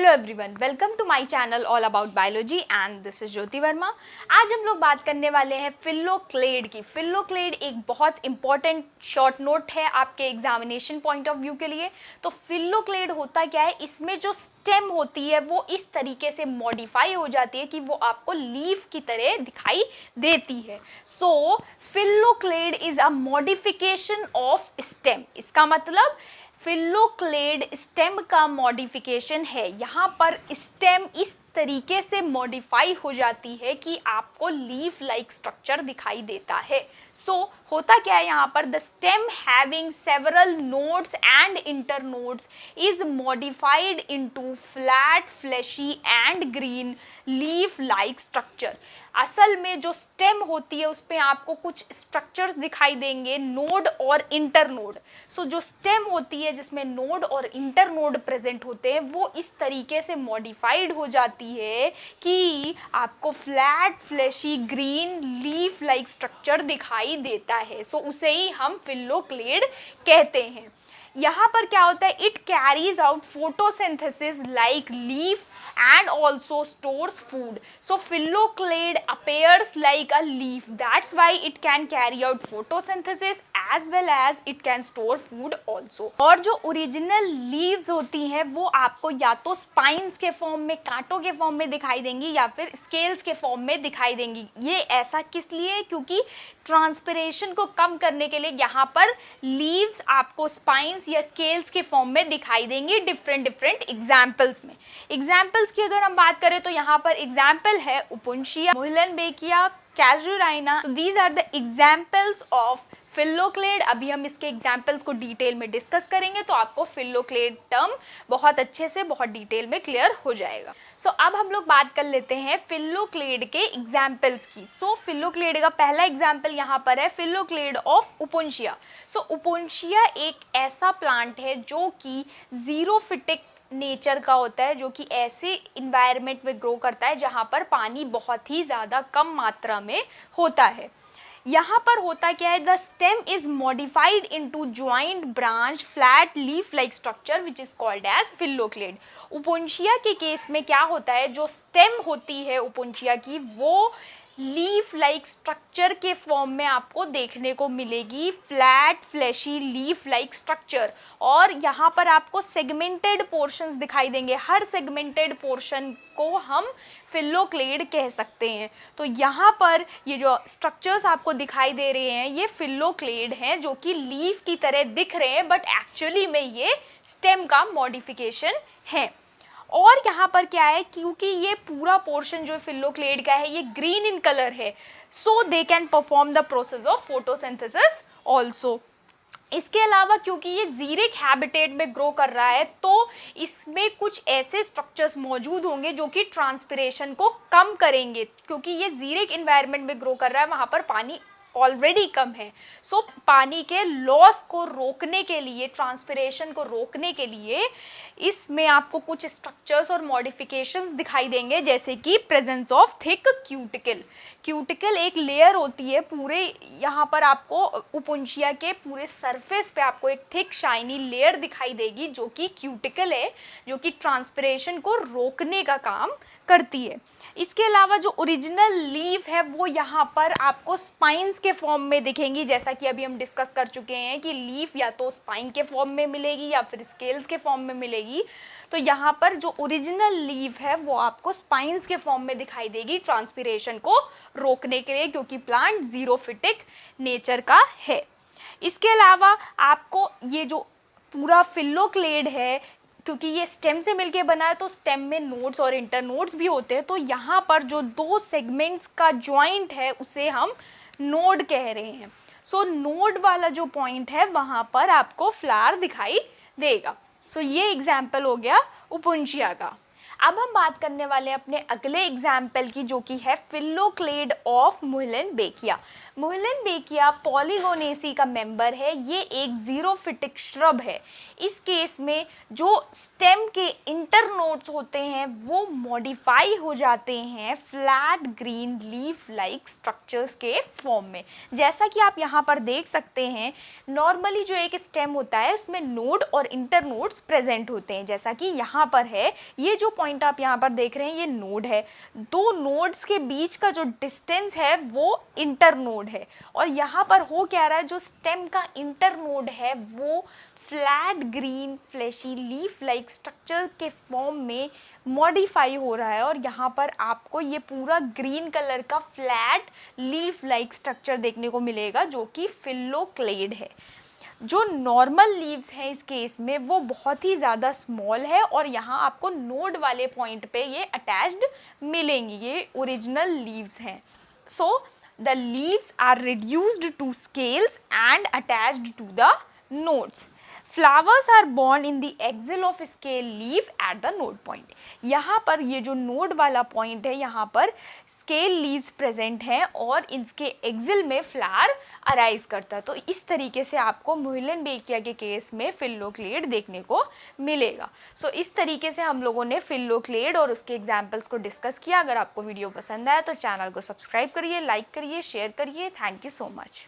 Hello everyone, welcome to my channel all about biology and this is Jyoti Verma. आज हम लोग बात करने वाले हैं फिल्लोक्लेड की। फिल्लोक्लेड एक बहुत इंपॉर्टेंट शॉर्ट नोट है आपके एग्जामिनेशन पॉइंट ऑफ व्यू के लिए। तो फिल्लोक्लेड होता क्या है, इसमें जो स्टेम होती है वो इस तरीके से मॉडिफाई हो जाती है कि वो आपको लीफ की तरह दिखाई देती है। So phylloclade is a modification of stem. इसका मतलब फिल्लोक्लेड स्टेम का मॉडिफिकेशन है। यहाँ पर स्टेम इस तरीके से मॉडिफाई हो जाती है कि आपको लीफ लाइक स्ट्रक्चर दिखाई देता है। सो होता क्या है, यहाँ पर the stem having several nodes and internodes is modified into flat flashy and green leaf like structure. असल में जो स्टेम होती है उस पर आपको कुछ स्ट्रक्चर्स दिखाई देंगे, नोड और इंटरनोड। सो जो स्टेम होती है जिसमें नोड और इंटरनोड प्रेजेंट होते हैं वो इस तरीके से मॉडिफाइड हो जाती है कि आपको flat fleshy green leaf like structure दिखाई देता है। सो उसे ही हम फिल्लोक्लेड कहते हैं। यहाँ पर क्या होता है, it carries out photosynthesis like leaf and also stores food. So filloclade appears like a leaf. That's why it can carry out photosynthesis as well as it can store food also. और जो original leaves होती हैं वो आपको या तो spines के form में, कांटों के फॉर्म में दिखाई देंगी या फिर स्केल्स के फॉर्म में दिखाई देंगी। ये ऐसा किस लिए? क्योंकि ट्रांसपिरेशन को कम करने के लिए यहाँ पर लीव्स आपको स्पाइन्स या स्केल्स के फॉर्म में दिखाई देंगी डिफरेंट एग्जाम्पल्स में। एग्जाम्पल्स की अगर हम बात करें तो यहाँ पर एग्जाम्पल है उपुंशिया, मुहलनबेकिया, कैजुराइना। तो these are the examples of phylloclade. अभी हम इसके एग्जाम्पल्स को डिटेल में डिस्कस करेंगे तो आपको फिल्लोक्लेड टर्म बहुत अच्छे से, बहुत डिटेल में क्लियर हो जाएगा। सो अब हम लोग बात कर लेते हैं फिल्लोक्लेड के एग्जाम्पल्स की। सो फिल्लोक्लेड का पहला एग्जाम्पल यहाँ पर है फिल्लोक्लेड ऑफ उपुंशिया। सो उपुंशिया एक ऐसा प्लांट है जो कि जीरोफिटिक नेचर का होता है, जो कि ऐसे इन्वायरमेंट में ग्रो करता है जहाँ पर पानी बहुत ही ज़्यादा कम मात्रा में होता है। यहाँ पर होता क्या है, the stem is modified into joint branch flat leaf like structure which is called as phylloclade. Opuntia के केस में क्या होता है, जो स्टेम होती है उपुंशिया की वो लीफ लाइक स्ट्रक्चर के फॉर्म में आपको देखने को मिलेगी, flat fleshy leaf like structure. और यहाँ पर आपको सेगमेंटेड पोर्शंस दिखाई देंगे। हर सेगमेंटेड पोर्शन को हम फिल्लोक्लेड कह सकते हैं। तो यहाँ पर ये जो स्ट्रक्चर्स आपको दिखाई दे रहे हैं ये फिल्लोक्लेड हैं, जो कि लीफ की तरह दिख रहे हैं बट एक्चुअली में ये स्टेम का मॉडिफिकेशन है। और यहाँ पर क्या है, क्योंकि ये पूरा पोर्शन जो फिल्लोक्लेड का है ये ग्रीन इन कलर है, so they can perform the process of photosynthesis also. इसके अलावा क्योंकि ये जीरिक हैबिटेट में ग्रो कर रहा है तो इसमें कुछ ऐसे स्ट्रक्चर्स मौजूद होंगे जो कि ट्रांसपिरेशन को कम करेंगे। क्योंकि ये जीरिक इन्वायरमेंट में ग्रो कर रहा है, वहाँ पर पानी ऑलरेडी कम है। सो पानी के लॉस को रोकने के लिए, ट्रांसपिरेशन को रोकने के लिए इसमें आपको कुछ स्ट्रक्चर्स और मॉडिफिकेशंस दिखाई देंगे, जैसे कि presence of thick cuticle. Cuticle एक लेयर होती है पूरे, यहाँ पर आपको उपुंशिया के पूरे सरफेस पे आपको एक थिक शाइनी लेयर दिखाई देगी जो कि क्यूटिकल है, जो कि ट्रांसपिरेशन को रोकने का काम करती है। इसके अलावा जो ओरिजिनल लीफ है वो यहाँ पर आपको स्पाइन्स के फॉर्म में दिखेंगी, जैसा कि अभी हम डिस्कस कर चुके हैं कि लीफ या तो स्पाइन के फॉर्म में मिलेगी या फिर स्केल्स के फॉर्म में मिलेगी। तो यहाँ पर जो ओरिजिनल लीफ है वो आपको स्पाइन्स के फॉर्म में दिखाई देगी ट्रांसपिरेशन को रोकने के लिए, क्योंकि प्लांट जीरोफिटिक नेचर का है। इसके अलावा आपको ये जो पूरा फिल्लोक्लेड है, क्योंकि ये स्टेम से मिलके बना है तो स्टेम में नोड्स और इंटरनोड्स भी होते हैं, तो यहाँ पर जो दो सेगमेंट्स का जॉइंट है उसे हम नोड कह रहे हैं। सो नोड वाला जो पॉइंट है वहाँ पर आपको फ्लावर दिखाई देगा। सो ये एग्जाम्पल हो गया उपुंशिया का। अब हम बात करने वाले हैं अपने अगले एग्जाम्पल की, जो कि है फिल्लोक्लेड ऑफ मुहलनबेकिया। मुहिलन पॉलीगोनेसी का मेंबर है। ये एक जीरोफिटिक श्रब है। इस केस में जो स्टेम के इंटरनोड्स होते हैं वो मॉडिफाई हो जाते हैं flat green leaf like structures के फॉर्म में। जैसा कि आप यहाँ पर देख सकते हैं, नॉर्मली जो एक स्टेम होता है उसमें नोड और इंटरनोड्स प्रेजेंट होते हैं, जैसा कि यहाँ पर है। ये जो पॉइंट आप यहाँ पर देख रहे हैं ये नोड है, दो नोड्स के बीच का जो डिस्टेंस है वो इंटरनोड है। और यहाँ पर हो क्या रहा है, जो स्टेम का इंटरनोड है वो flat green fleshy leaf like structure के फॉर्म में मॉडिफाई हो रहा है। और यहाँ पर आपको ये पूरा ग्रीन कलर का फ्लैट लीफ लाइक स्ट्रक्चर देखने को मिलेगा जो कि फिलोक्लेड है। जो नॉर्मल लीव्स हैं इस केस में वो बहुत ही ज़्यादा स्मॉल है और यहाँ आपको नोड वाले पॉइंट पे ये अटैच्ड मिलेंगी। ये ओरिजिनल लीव्स हैं। So the leaves are reduced to scales and attached to the nodes. Flowers are born in the axil of scale leaf at the node point. यहाँ पर ये जो नोड वाला पॉइंट है यहाँ पर स्केल लीव्स प्रेजेंट हैं और इसके एक्सिल में फ्लावर अराइज करता है। तो इस तरीके से आपको मुहिलन-बेकिया के केस में फिलोक्लेड देखने को मिलेगा। सो इस तरीके से हम लोगों ने फिलोक्लेड और उसके एग्जाम्पल्स को डिस्कस किया। अगर आपको वीडियो पसंद आया तो चैनल को सब्सक्राइब करिए, लाइक करिए, शेयर करिए। Thank you so much.